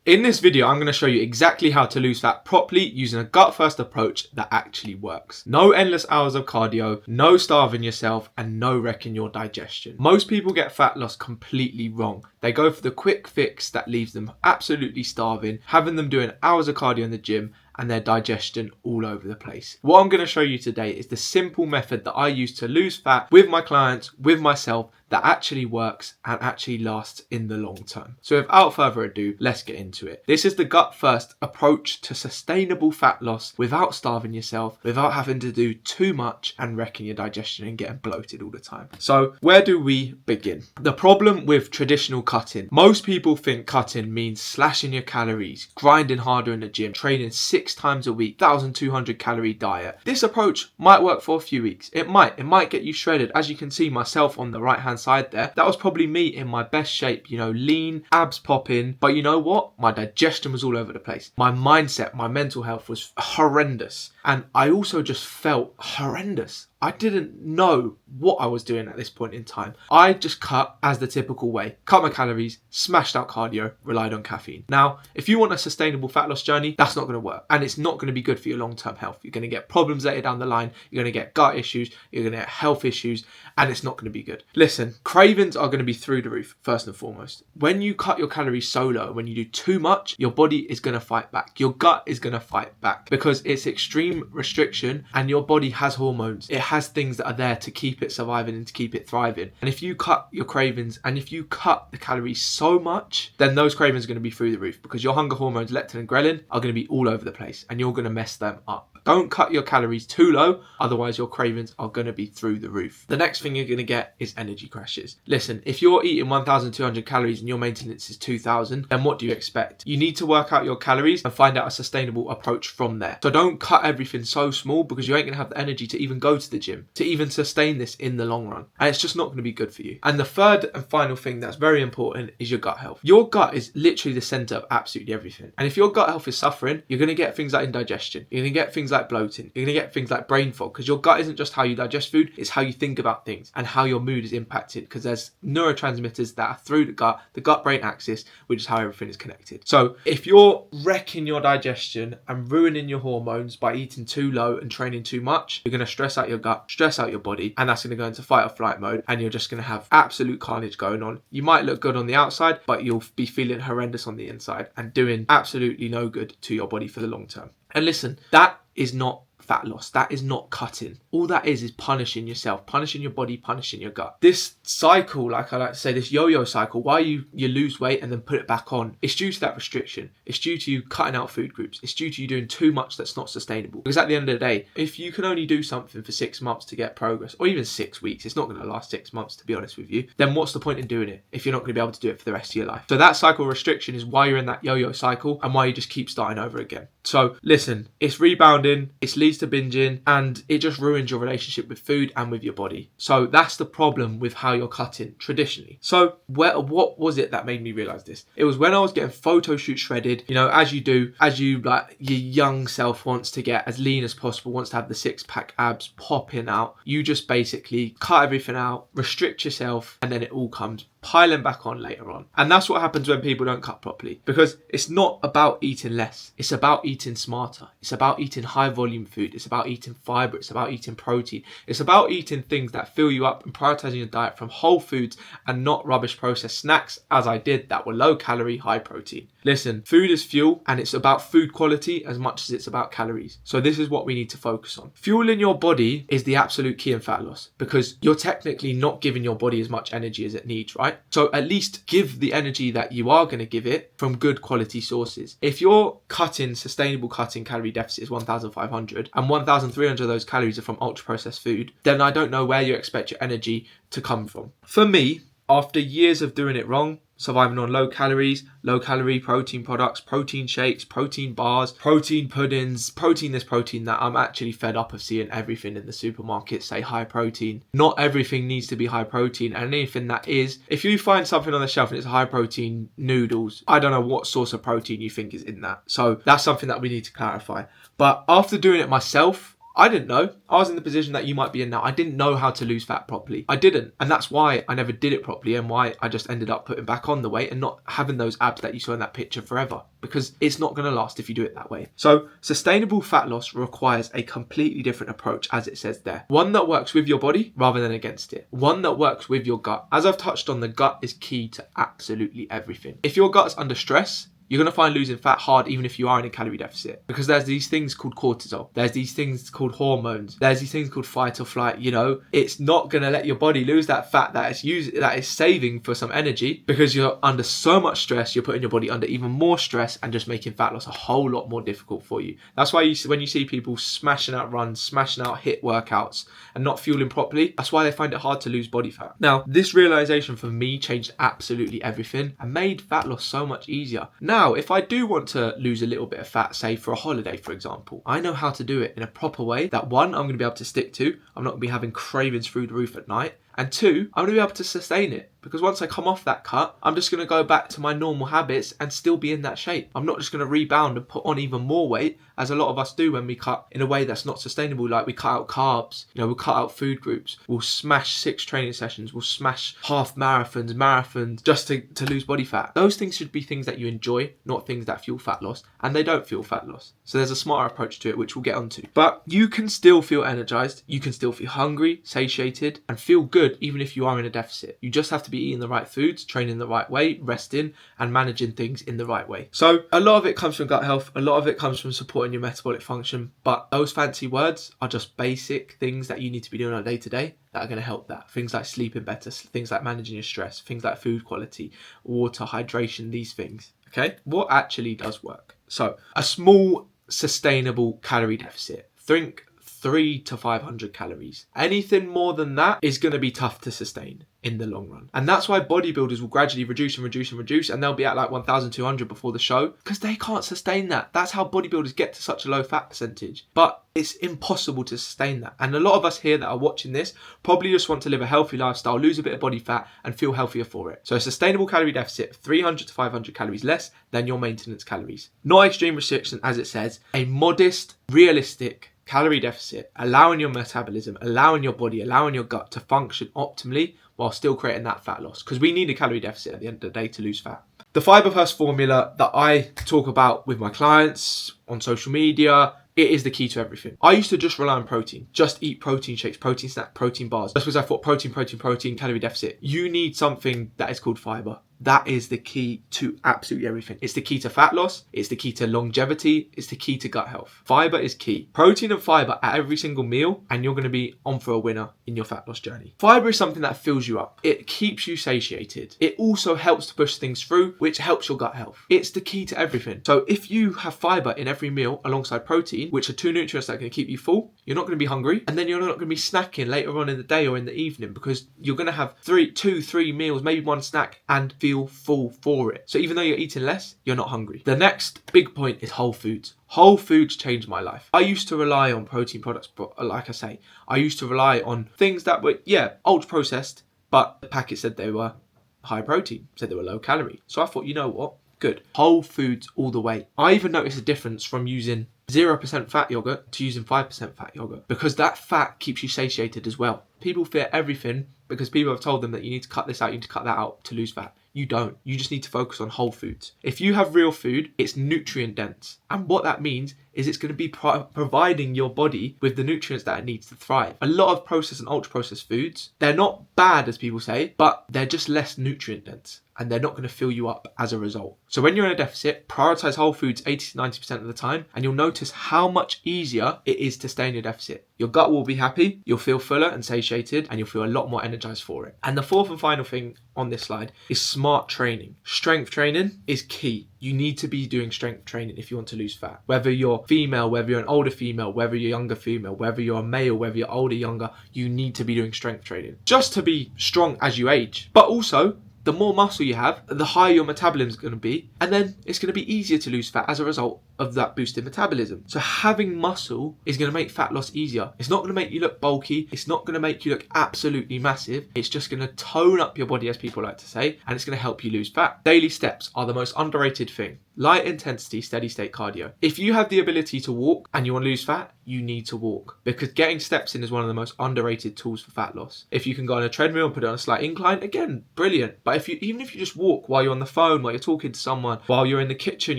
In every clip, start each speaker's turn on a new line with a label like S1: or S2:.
S1: In this video, I'm going to show you exactly how to lose fat properly using a gut first approach that actually works. No endless hours of cardio, no starving yourself, and no wrecking your digestion. Most people get fat loss completely wrong. They go for the quick fix that leaves them absolutely starving, having them doing hours of cardio in the gym and their digestion all over the place. What I'm going to show you today is the simple method that I use to lose fat with my clients, with myself, that actually works and actually lasts in the long term. So without further ado, let's get into it. This is the gut first approach to sustainable fat loss without starving yourself, without having to do too much and wrecking your digestion and getting bloated all the time. So where do we begin? The problem with traditional cutting. Most people think cutting means slashing your calories, grinding harder in the gym, training 6 times a week, 1,200 calorie diet. This approach might work for a few weeks. It might get you shredded. As you can see myself on the right hand side there, that was probably me in my best shape, lean, abs popping, but you know what? My digestion was all over the place. My mindset, my mental health was horrendous, and I also just felt horrendous. I didn't know what I was doing at this point in time. I just cut as the typical way. Cut my calories, smashed out cardio, relied on caffeine. Now, if you want a sustainable fat loss journey, that's not going to work. And it's not going to be good for your long-term health. You're going to get problems later down the line. You're going to get gut issues. You're going to get health issues. And it's not going to be good. Listen, cravings are going to be through the roof, first and foremost. When you cut your calories so low, when you do too much, your body is going to fight back. Your gut is going to fight back because it's extreme restriction and your body has hormones. It has things that are there to keep it surviving and to keep it thriving. And if you cut your cravings and if you cut the calories so much, then those cravings are going to be through the roof because your hunger hormones, leptin and ghrelin, are going to be all over the place and you're going to mess them up. Don't cut your calories too low, otherwise your cravings are going to be through the roof. The next thing you're going to get is energy crashes. Listen, if you're eating 1,200 calories and your maintenance is 2,000, then what do you expect? You need to work out your calories and find out a sustainable approach from there. So don't cut everything so small because you ain't going to have the energy to even go to the gym, to even sustain this in the long run. And it's just not going to be good for you. And the third and final thing that's very important is your gut health. Your gut is literally the center of absolutely everything. And if your gut health is suffering, you're going to get things like indigestion. You're going to get things like bloating. You're going to get things like brain fog because your gut isn't just how you digest food, it's how you think about things and how your mood is impacted because there's neurotransmitters that are through the gut-brain axis, which is how everything is connected. So if you're wrecking your digestion and ruining your hormones by eating too low and training too much, you're going to stress out your gut, stress out your body, and that's going to go into fight or flight mode and you're just going to have absolute carnage going on. You might look good on the outside, but you'll be feeling horrendous on the inside and doing absolutely no good to your body for the long term. And listen, that is not fat loss. That is not cutting. All that is punishing yourself, punishing your body, punishing your gut. This cycle, like I like to say, this yo-yo cycle, why you lose weight and then put it back on, it's due to that restriction. It's due to you cutting out food groups. It's due to you doing too much that's not sustainable. Because at the end of the day, if you can only do something for 6 months to get progress, or even 6 weeks, it's not going to last 6 months to be honest with you, then what's the point in doing it if you're not going to be able to do it for the rest of your life? So that cycle restriction is why you're in that yo-yo cycle and why you just keep starting over again. So listen, it's rebounding, it leads to binging, and it just ruins your relationship with food and with your body. So that's the problem with how you're cutting traditionally. So what was it that made me realize this? It was when I was getting photo shoot shredded, as you do, as you like your young self wants to get as lean as possible, wants to have the 6-pack abs popping out. You just basically cut everything out, restrict yourself, and then it all comes piling back on later on. And that's what happens when people don't cut properly, because it's not about eating less, it's about eating smarter, it's about eating high volume food, it's about eating fiber, it's about eating protein, it's about eating things that fill you up and prioritizing your diet from whole foods and not rubbish processed snacks, as I did, that were low calorie, high protein. Listen, food is fuel, and it's about food quality as much as it's about calories. So this is what we need to focus on. Fuel in your body is the absolute key in fat loss, because you're technically not giving your body as much energy as it needs, right? So at least give the energy that you are going to give it from good quality sources. If your sustainable cutting calorie deficit is 1,500 and 1,300 of those calories are from ultra processed food, then I don't know where you expect your energy to come from. For me, after years of doing it wrong, surviving on low calorie protein products, protein shakes, protein bars, protein puddings, protein this, protein that, I'm actually fed up of seeing everything in the supermarket say high protein. Not everything needs to be high protein, and anything that is, if you find something on the shelf and it's high protein noodles, I don't know what source of protein you think is in that. So that's something that we need to clarify. But after doing it myself, I didn't know. I was in the position that you might be in now. I didn't know how to lose fat properly. I didn't. And that's why I never did it properly, and why I just ended up putting back on the weight and not having those abs that you saw in that picture forever, because it's not going to last if you do it that way. So sustainable fat loss requires a completely different approach, as it says there. One that works with your body rather than against it. One that works with your gut. As I've touched on, the gut is key to absolutely everything. If your gut's under stress, you're going to find losing fat hard even if you are in a calorie deficit, because there's these things called cortisol. There's these things called hormones. There's these things called fight or flight. You know, it's not going to let your body lose that fat that is saving for some energy, because you're under so much stress. You're putting your body under even more stress and just making fat loss a whole lot more difficult for you. That's why when you see people smashing out runs, smashing out HIIT workouts and not fueling properly, that's why they find it hard to lose body fat. Now, this realization for me changed absolutely everything and made fat loss so much easier. Now, if I do want to lose a little bit of fat, say for a holiday, for example, I know how to do it in a proper way that, one, I'm going to be able to stick to. I'm not going to be having cravings through the roof at night. And two, I'm going to be able to sustain it, because once I come off that cut, I'm just going to go back to my normal habits and still be in that shape. I'm not just going to rebound and put on even more weight, as a lot of us do when we cut in a way that's not sustainable. Like, we cut out carbs, we'll cut out food groups, we'll smash 6 training sessions, we'll smash half marathons just to lose body fat. Those things should be things that you enjoy, not things that fuel fat loss, and they don't fuel fat loss. So there's a smarter approach to it, which we'll get onto. But you can still feel energized, you can still feel hungry, satiated, and feel good even if you are in a deficit. You just have to be eating the right foods, training the right way, resting, and managing things in the right way. So a lot of it comes from gut health, a lot of it comes from supporting your metabolic function, but those fancy words are just basic things that you need to be doing on a day-to-day that are going to help that. Things like sleeping better, things like managing your stress, things like food quality, water, hydration, these things. Okay, what actually does work? So a small sustainable calorie deficit. Think 300 to 500 calories. Anything more than that is going to be tough to sustain in the long run. And that's why bodybuilders will gradually reduce and they'll be at like 1,200 before the show, because they can't sustain that. That's how bodybuilders get to such a low fat percentage. But it's impossible to sustain that. And a lot of us here that are watching this probably just want to live a healthy lifestyle, lose a bit of body fat and feel healthier for it. So a sustainable calorie deficit, 300 to 500 calories less than your maintenance calories. Not extreme restriction, as it says, a modest, realistic calorie deficit, allowing your metabolism, allowing your body, allowing your gut to function optimally while still creating that fat loss, because we need a calorie deficit at the end of the day to lose fat. The Fiber First formula that I talk about with my clients on social media, it is the key to everything. I used to just rely on protein, just eat protein shakes, protein snack, protein bars, just because I thought protein, calorie deficit. You need something that is called fiber. That is the key to absolutely everything. It's the key to fat loss. It's the key to longevity. It's the key to gut health. Fiber is key. Protein and fiber at every single meal, and you're going to be on for a winner in your fat loss journey. Fiber is something that fills you up. It keeps you satiated. It also helps to push things through, which helps your gut health. It's the key to everything. So if you have fiber in every meal alongside protein, which are 2 nutrients that are going to keep you full, you're not going to be hungry, and then you're not going to be snacking later on in the day or in the evening, because you're going to have 3 meals, maybe 1 snack, and feel full for it. So even though you're eating less, you're not hungry. The next big point is whole foods. Whole foods changed my life. I used to rely on protein products, but like I say, I used to rely on things that were, ultra processed, but the packet said they were high protein, said they were low calorie. So I thought, you know what? Good. Whole foods all the way. I even noticed a difference from using 0% fat yogurt to using 5% fat yogurt, because that fat keeps you satiated as well. People fear everything because people have told them that you need to cut this out, you need to cut that out to lose fat. You don't. You just need to focus on whole foods. If you have real food, it's nutrient dense. And what that means is it's going to be providing your body with the nutrients that it needs to thrive. A lot of processed and ultra processed foods, they're not bad as people say, but they're just less nutrient dense, and they're not going to fill you up as a result. So when you're in a deficit, prioritize whole foods 80 to 90% of the time, and you'll notice how much easier it is to stay in your deficit. Your gut will be happy, you'll feel fuller and satiated, and you'll feel a lot more energized for it. And the fourth and final thing on this slide is smart training. Strength training is key. You need to be doing strength training if you want to lose fat. Whether you're female, whether you're an older female, whether you're younger female, whether you're a male, whether you're older, younger, you need to be doing strength training just to be strong as you age. But also, the more muscle you have, the higher your metabolism is going to be, and then it's going to be easier to lose fat as a result of that boosted metabolism. So having muscle is going to make fat loss easier. It's not going to make you look bulky. It's not going to make you look absolutely massive. It's just going to tone up your body, as people like to say, and it's going to help you lose fat. Daily steps are the most underrated thing. Light intensity, steady state cardio. If you have the ability to walk and you want to lose fat, you need to walk, because getting steps in is one of the most underrated tools for fat loss. If you can go on a treadmill and put it on a slight incline, again, brilliant. But even if you just walk while you're on the phone, while you're talking to someone, while you're in the kitchen,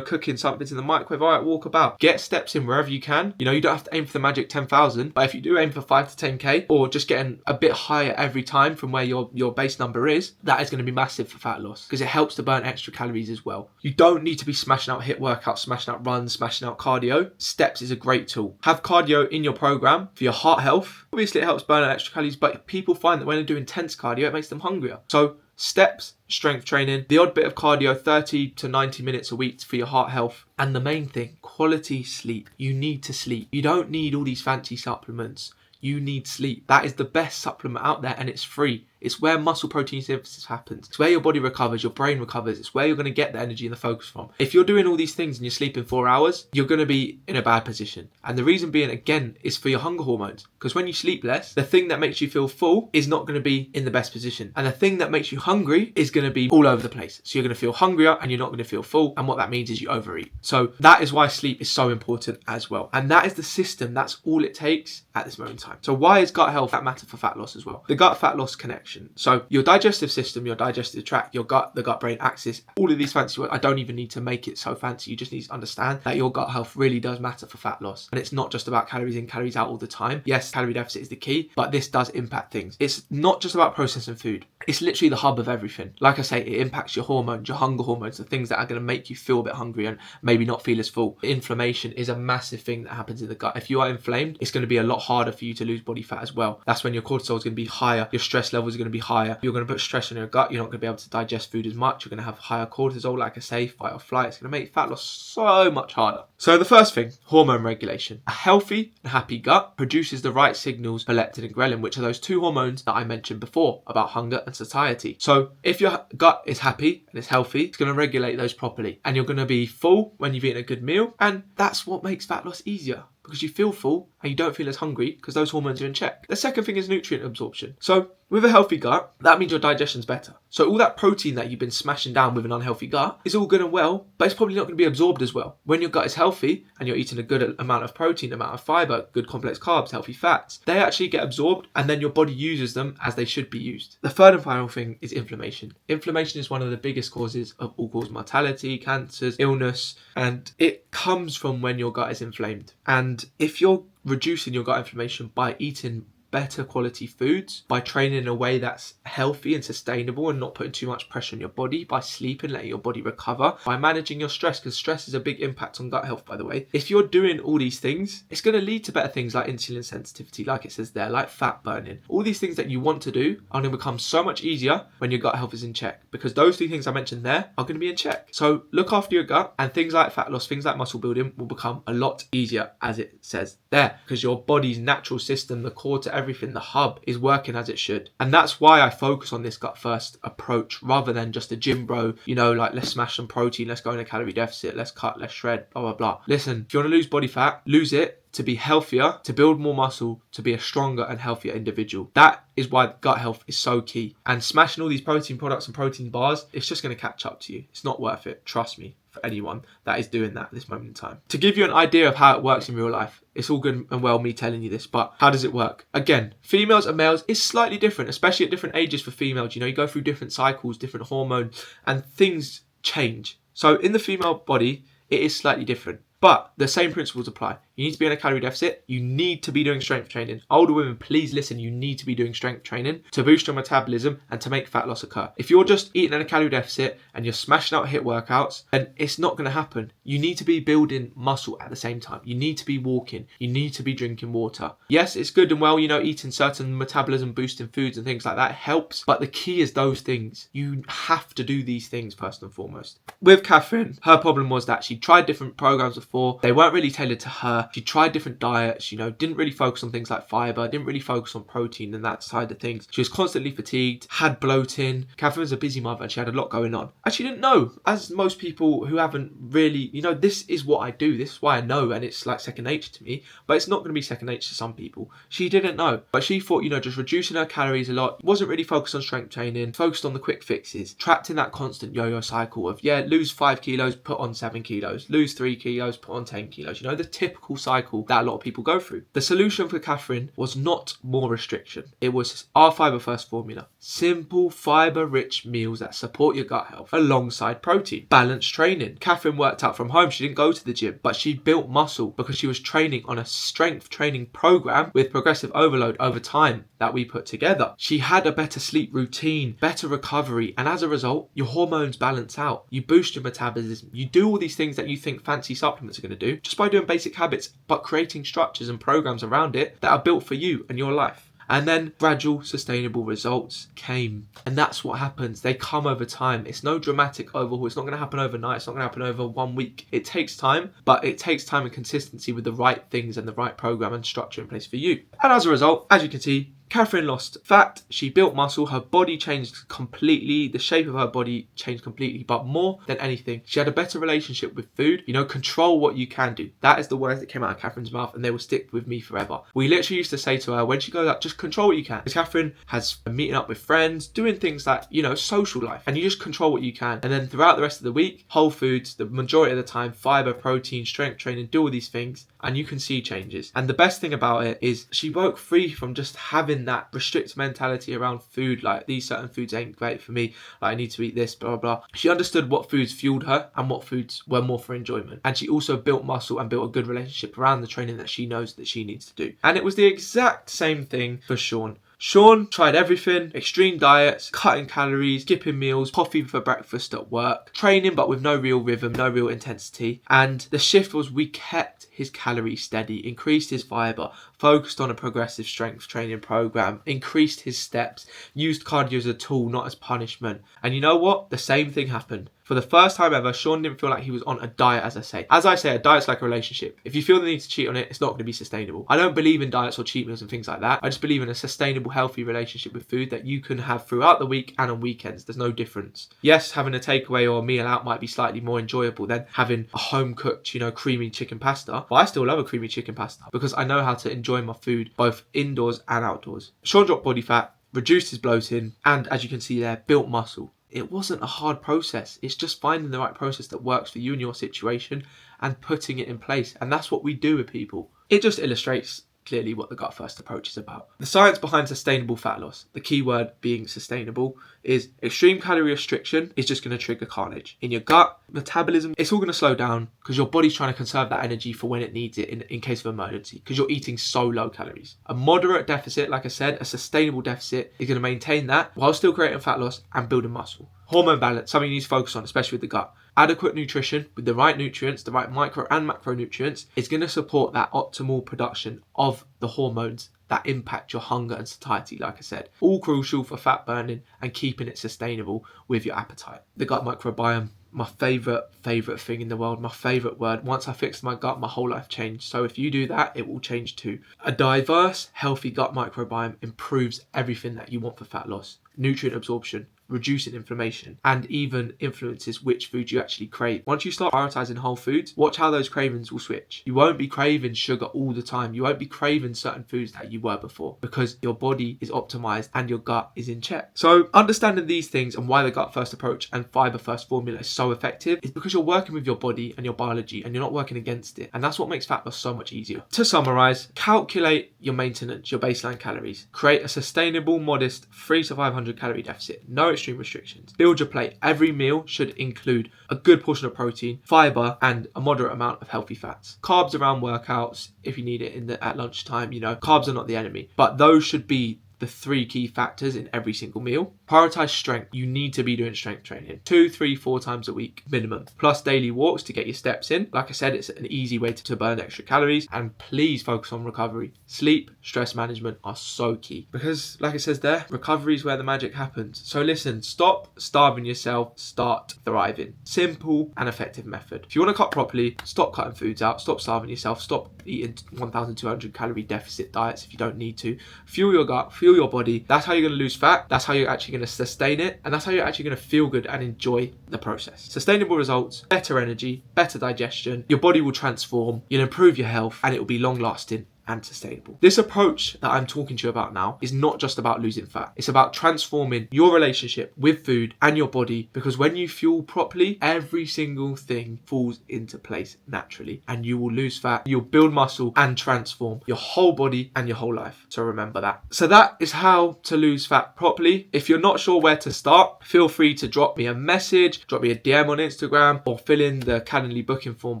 S1: cooking something in the microwave, all right, walk about. Get steps in wherever you can. You don't have to aim for the magic 10,000, but if you do aim for 5 to 10k, or just getting a bit higher every time from where your base number is, that is going to be massive for fat loss, because it helps to burn extra calories as well. You don't need to be smashing out HIIT workouts, smashing out runs, smashing out cardio. Steps is a great tool. Have cardio in your program for your heart health. Obviously it helps burn out extra calories, but people find that when they do intense cardio, it makes them hungrier. So steps, strength training, the odd bit of cardio, 30 to 90 minutes a week for your heart health. And the main thing, quality sleep. You need to sleep. You don't need all these fancy supplements. You need sleep. That is the best supplement out there, and it's free. It's where muscle protein synthesis happens. It's where your body recovers, your brain recovers. It's where you're going to get the energy and the focus from. If you're doing all these things and you're sleeping 4 hours, you're going to be in a bad position. And the reason being, again, is for your hunger hormones. Because when you sleep less, the thing that makes you feel full is not going to be in the best position. And the thing that makes you hungry is going to be all over the place. So you're going to feel hungrier and you're not going to feel full. And what that means is you overeat. So that is why sleep is so important as well. And that is the system. That's all it takes at this moment in time. So why is gut health that matter for fat loss as well? The gut fat loss connection. So your digestive system, your digestive tract, your gut, the gut-brain axis, all of these fancy words, I don't even need to make it so fancy. You just need to understand that your gut health really does matter for fat loss. And it's not just about calories in, calories out all the time. Yes, calorie deficit is the key, but this does impact things. It's not just about processing food. It's literally the hub of everything. Like I say, it impacts your hormones, your hunger hormones, the things that are going to make you feel a bit hungry and maybe not feel as full. Inflammation is a massive thing that happens in the gut. If you are inflamed, it's going to be a lot harder for you to lose body fat as well. That's when your cortisol is going to be higher, your stress levels are going to be higher. You're going to put stress on your gut. You're not going to be able to digest food as much. You're going to have higher cortisol, like I say, fight or flight. It's going to make fat loss so much harder. So the first thing, hormone regulation. A healthy and happy gut produces the right signals for leptin and ghrelin, which are those two hormones that I mentioned before about hunger and satiety. So if your gut is happy and it's healthy, it's going to regulate those properly. And you're going to be full when you've eaten a good meal. And that's what makes fat loss easier, because you feel full and you don't feel as hungry because those hormones are in check. The second thing is nutrient absorption. So with a healthy gut, that means your digestion's better. So all that protein that you've been smashing down with an unhealthy gut is all good and well, but it's probably not going to be absorbed as well. When your gut is healthy and you're eating a good amount of protein, amount of fiber, good complex carbs, healthy fats, they actually get absorbed and then your body uses them as they should be used. The third and final thing is inflammation. Inflammation is one of the biggest causes of all-cause mortality, cancers, illness, and it comes from when your gut is inflamed. And if you're reducing your gut inflammation by eating better quality foods, by training in a way that's healthy and sustainable and not putting too much pressure on your body, by sleeping, letting your body recover, by managing your stress, because stress is a big impact on gut health, by the way. If you're doing all these things, it's going to lead to better things like insulin sensitivity, like it says there, like fat burning. All these things that you want to do are going to become so much easier when your gut health is in check, because those three things I mentioned there are going to be in check. So look after your gut, and things like fat loss, things like muscle building will become a lot easier, as it says there, because your body's natural system, the core to everything, the hub, is working as it should. And that's why I focus on this gut first approach rather than just a gym bro, like let's smash some protein, let's go in a calorie deficit, let's cut, let's shred, blah, blah, blah. Listen, if you want to lose body fat, lose it to be healthier, to build more muscle, to be a stronger and healthier individual. That is why gut health is so key. And smashing all these protein products and protein bars, it's just going to catch up to you. It's not worth it. Trust me, for anyone that is doing that at this moment in time. To give you an idea of how it works in real life, it's all good and well me telling you this, but how does it work? Again, females and males is slightly different, especially at different ages for females. You go through different cycles, different hormones, and things change. So in the female body, it is slightly different. But the same principles apply. You need to be in a calorie deficit. You need to be doing strength training. Older women, please listen. You need to be doing strength training to boost your metabolism and to make fat loss occur. If you're just eating in a calorie deficit and you're smashing out HIIT workouts, then it's not going to happen. You need to be building muscle at the same time. You need to be walking. You need to be drinking water. Yes, it's good and well, eating certain metabolism boosting foods and things like that helps. But the key is those things. You have to do these things first and foremost. With Catherine, her problem was that she tried different programs of before. They weren't really tailored to her. She tried different diets, didn't really focus on things like fiber, didn't really focus on protein and that side of things. She was constantly fatigued, had bloating. Catherine was a busy mother and she had a lot going on. And she didn't know, as most people who haven't really, this is what I do, this is why I know, and it's like second nature to me, but it's not going to be second nature to some people. She didn't know, but she thought, just reducing her calories a lot, wasn't really focused on strength training, focused on the quick fixes, trapped in that constant yo-yo cycle of, lose 5 kilos, put on 7 kilos, lose 3 kilos, put on 10 kilos, the typical cycle that a lot of people go through. The solution for Catherine was not more restriction. It was our Fiber First formula. Simple fiber-rich meals that support your gut health alongside protein. Balanced training. Catherine worked out from home. She didn't go to the gym, but she built muscle because she was training on a strength training program with progressive overload over time that we put together. She had a better sleep routine, better recovery, and as a result, your hormones balance out. You boost your metabolism. You do all these things that you think fancy supplements are going to do just by doing basic habits, but creating structures and programs around it that are built for you and your life. And then gradual, sustainable results came. And that's what happens. They come over time. It's no dramatic overhaul. It's not going to happen overnight. It's not going to happen over 1 week. It takes time, but it takes time and consistency with the right things and the right program and structure in place for you. And as a result, as you can see, Catherine lost fat, she built muscle, her body changed completely, the shape of her body changed completely, but more than anything, she had a better relationship with food. Control what you can do. That is the words that came out of Catherine's mouth, and they will stick with me forever. We literally used to say to her, when she goes out, just control what you can. Because Catherine has been meeting up with friends, doing things like, social life, and you just control what you can. And then throughout the rest of the week, whole foods, the majority of the time, fiber, protein, strength training, do all these things, and you can see changes. And the best thing about it is she broke free from just having that restricted mentality around food, like these certain foods ain't great for me, like I need to eat this, blah, blah, blah. She understood what foods fueled her and what foods were more for enjoyment. And she also built muscle and built a good relationship around the training that she knows that she needs to do. And it was the exact same thing for Sean. Sean tried everything, extreme diets, cutting calories, skipping meals, coffee for breakfast at work, training but with no real rhythm, no real intensity. And the shift was we kept his calories steady, increased his fiber, focused on a progressive strength training program, increased his steps, used cardio as a tool, not as punishment. And you know what? The same thing happened. For the first time ever, Sean didn't feel like he was on a diet, as I say. As I say, a diet's like a relationship. If you feel the need to cheat on it, it's not going to be sustainable. I don't believe in diets or cheat meals and things like that. I just believe in a sustainable, healthy relationship with food that you can have throughout the week and on weekends. There's no difference. Yes, having a takeaway or a meal out might be slightly more enjoyable than having a home-cooked, creamy chicken pasta. But I still love a creamy chicken pasta because I know how to enjoy my food both indoors and outdoors. Sean dropped body fat, reduced his bloating, and as you can see there, built muscle. It wasn't a hard process. It's just finding the right process that works for you and your situation and putting it in place. And that's what we do with people. It just illustrates clearly what the Gut First approach is about. The science behind sustainable fat loss, the key word being sustainable, is extreme calorie restriction is just going to trigger carnage. In your gut, metabolism, it's all going to slow down because your body's trying to conserve that energy for when it needs it in case of emergency because you're eating so low calories. A moderate deficit, like I said, a sustainable deficit is going to maintain that while still creating fat loss and building muscle. Hormone balance, something you need to focus on, especially with the gut. Adequate nutrition with the right nutrients, the right micro and macronutrients, is going to support that optimal production of the hormones that impact your hunger and satiety, like I said. All crucial for fat burning and keeping it sustainable with your appetite. The gut microbiome, my favourite thing in the world, my favourite word. Once I fixed my gut, my whole life changed. So if you do that, it will change too. A diverse, healthy gut microbiome improves everything that you want for fat loss. Nutrient absorption, reducing inflammation, and even influences which food you actually crave. Once you start prioritizing whole foods, watch how those cravings will switch. You won't be craving sugar all the time. You won't be craving certain foods that you were before because your body is optimized and your gut is in check. So understanding these things and why the Gut First approach and Fiber First formula is so effective is because you're working with your body and your biology and you're not working against it. And that's what makes fat loss so much easier. To summarize, calculate your maintenance, your baseline calories. Create a sustainable, modest 300 to 500 calorie deficit. No extreme restrictions. Build your plate. Every meal should include a good portion of protein, fiber, and a moderate amount of healthy fats. Carbs around workouts if you need it at lunchtime. Carbs are not the enemy, but those should be the 3 key factors in every single meal. Prioritize strength. You need to be doing strength training 2, 3, 4 times a week minimum, plus daily walks to get your steps in. Like I said, it's an easy way to burn extra calories. And please focus on recovery. Sleep, stress management are so key, because like it says there, recovery is where the magic happens. So listen, stop starving yourself, start thriving. Simple and effective method. If you want to cut properly, stop cutting foods out, stop starving yourself, stop eating 1,200 calorie deficit diets if you don't need to. Fuel your gut, fuel your body. That's how you're going to lose fat. That's how you're actually going to sustain it. And that's how you're actually going to feel good and enjoy the process. Sustainable results, better energy, better digestion. Your body will transform, you'll improve your health, and it will be long lasting and sustainable. This approach that I'm talking to you about now is not just about losing fat. It's about transforming your relationship with food and your body, because when you fuel properly, every single thing falls into place naturally, and you will lose fat, you'll build muscle and transform your whole body and your whole life. So remember that. So that is how to lose fat properly. If you're not sure where to start, feel free to drop me a message, drop me a DM on Instagram, or fill in the Calendly booking form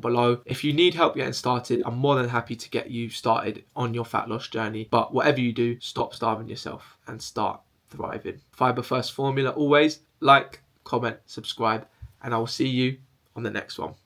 S1: below. If you need help getting started, I'm more than happy to get you started on your fat loss journey. But whatever you do, stop starving yourself and start thriving. Fiber first formula always. Like, comment, subscribe, and I will see you on the next one.